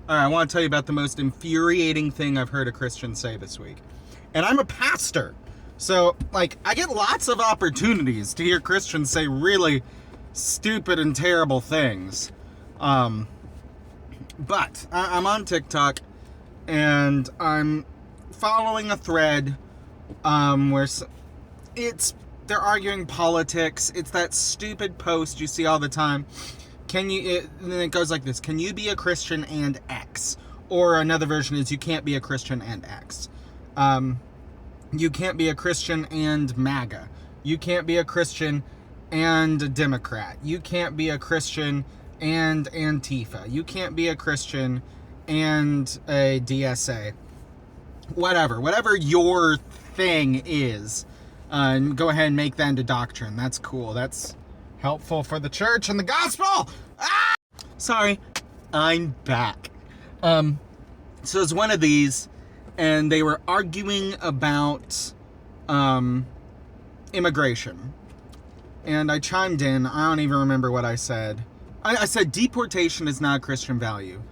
All right, I want to tell you about the most infuriating thing I've heard a Christian say this week. And I'm a pastor. So, I get lots of opportunities to hear Christians say really stupid and terrible things. But I'm on TikTok and I'm following a thread where they're arguing politics. It's that stupid post you see all the time. And then it goes like this: can you be a Christian and X? Or another version is, you can't be a Christian and X. You can't be a Christian and MAGA. You can't be a Christian and a Democrat. You can't be a Christian and Antifa. You can't be a Christian and a DSA. Whatever your thing is, go ahead and make that into doctrine. That's cool. That's helpful for the church and the gospel. Sorry, I'm back. So it's one of these, and they were arguing about immigration. And I chimed in. I don't even remember what I said. I said deportation is not a Christian value.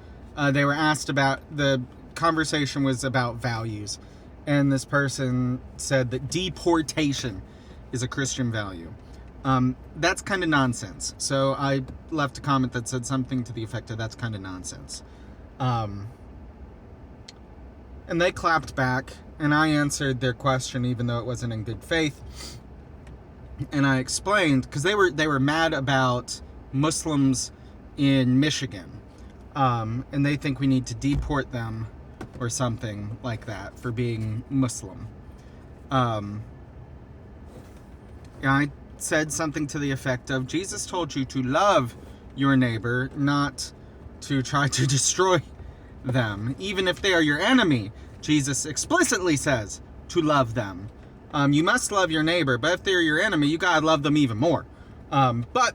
They were asked about, the conversation was about values. And this person said that deportation is a Christian value. That's kind of nonsense. So I left a comment that said something to the effect of, that's kind of nonsense. And they clapped back, and I answered their question even though it wasn't in good faith. And I explained, because they were mad about Muslims in Michigan. And they think we need to deport them or something like that for being Muslim. I said something to the effect of, Jesus told you to love your neighbor, not to try to destroy them. Even if they are your enemy, Jesus explicitly says to love them. You must love your neighbor, but if they're your enemy, you gotta love them even more. But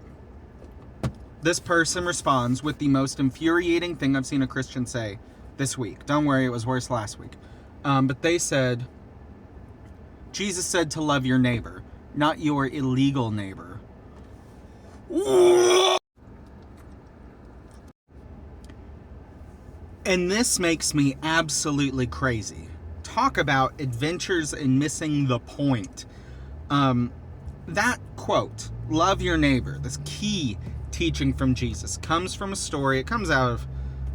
this person responds with the most infuriating thing I've seen a Christian say this week. Don't worry, it was worse last week. But they said, Jesus said to love your neighbor, not your illegal neighbor. And this makes me absolutely crazy. Talk about adventures in missing the point. That quote, love your neighbor, this key teaching from Jesus, comes from a story. It comes out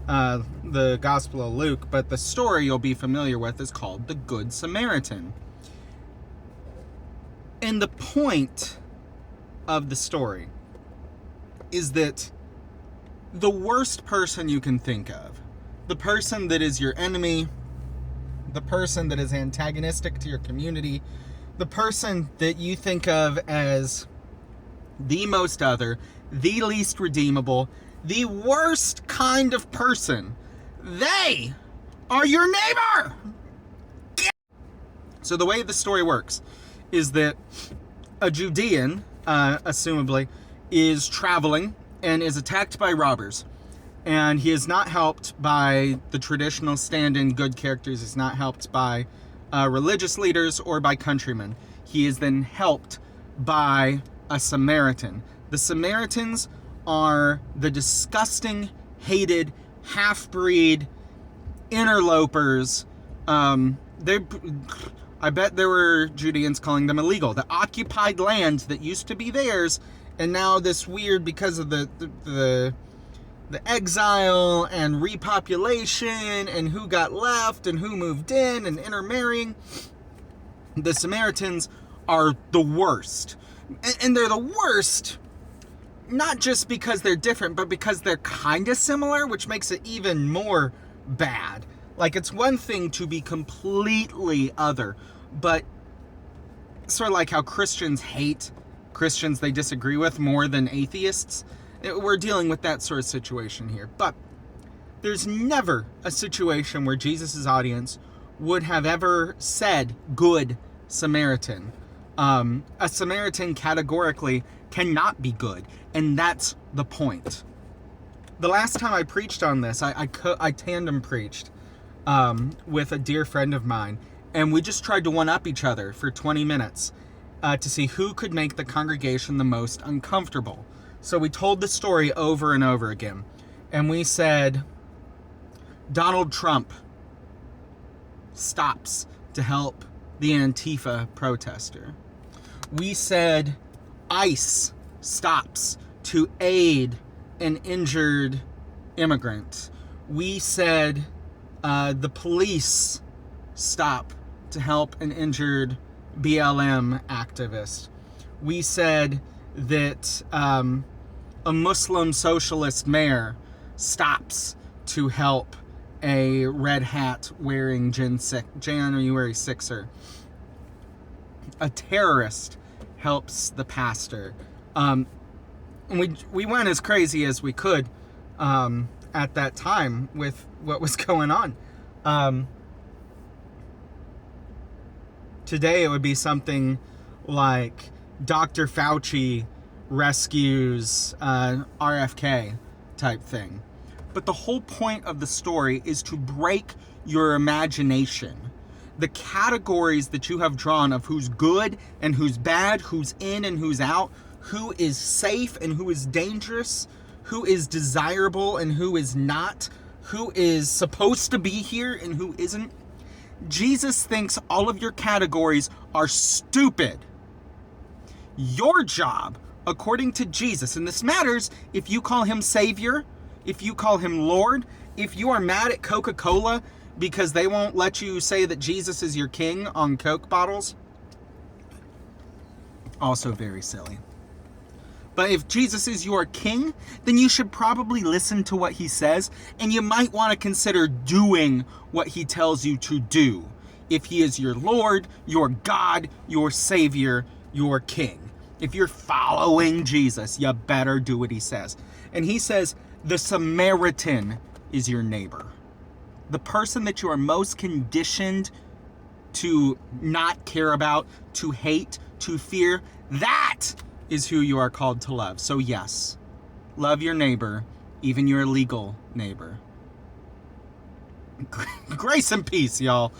of the Gospel of Luke, but the story you'll be familiar with is called the Good Samaritan. And the point of the story is that the worst person you can think of, the person that is your enemy, the person that is antagonistic to your community, the person that you think of as the most other, the least redeemable, the worst kind of person, they are your neighbor! So the way the story works is that a Judean, assumably, is traveling and is attacked by robbers. And he is not helped by the traditional stand-in good characters. He's not helped by religious leaders or by countrymen. He is then helped by a Samaritan. The Samaritans are the disgusting, hated, half-breed interlopers. I bet there were Judeans calling them illegal. The occupied land that used to be theirs, and now this weird, because of the exile and repopulation and who got left and who moved in and intermarrying, the Samaritans are the worst. And they're the worst not just because they're different, but because they're kind of similar, which makes it even more bad. Like, it's one thing to be completely other, but sort of like how Christians hate Christians they disagree with more than atheists. We're dealing with that sort of situation here. But there's never a situation where Jesus' audience would have ever said good Samaritan. A Samaritan categorically cannot be good, and that's the point. The last time I preached on this, I tandem preached with a dear friend of mine, and we just tried to one-up each other for 20 minutes to see who could make the congregation the most uncomfortable. So we told the story over and over again, and we said, Donald Trump stops to help the Antifa protester. We said ICE stops to aid an injured immigrant. We said the police stop to help an injured BLM activist. We said that a Muslim socialist mayor stops to help a red hat wearing January 6er. A terrorist helps the pastor. And we went as crazy as we could at that time with what was going on. Today it would be something like Dr. Fauci rescues RFK type thing. But the whole point of the story is to break your imagination. The categories that you have drawn of who's good and who's bad, who's in and who's out, who is safe and who is dangerous, who is desirable and who is not, who is supposed to be here and who isn't. Jesus thinks all of your categories are stupid. Your job, according to Jesus, and this matters if you call him Savior, if you call him Lord, if you are mad at Coca-Cola because they won't let you say that Jesus is your king on Coke bottles. Also very silly. But if Jesus is your king, then you should probably listen to what he says, and you might want to consider doing what he tells you to do. If he is your Lord, your God, your Savior, your King. If you're following Jesus, you better do what he says. And he says, the Samaritan is your neighbor. The person that you are most conditioned to not care about, to hate, to fear, that is who you are called to love. So yes, love your neighbor, even your illegal neighbor. Grace and peace, y'all.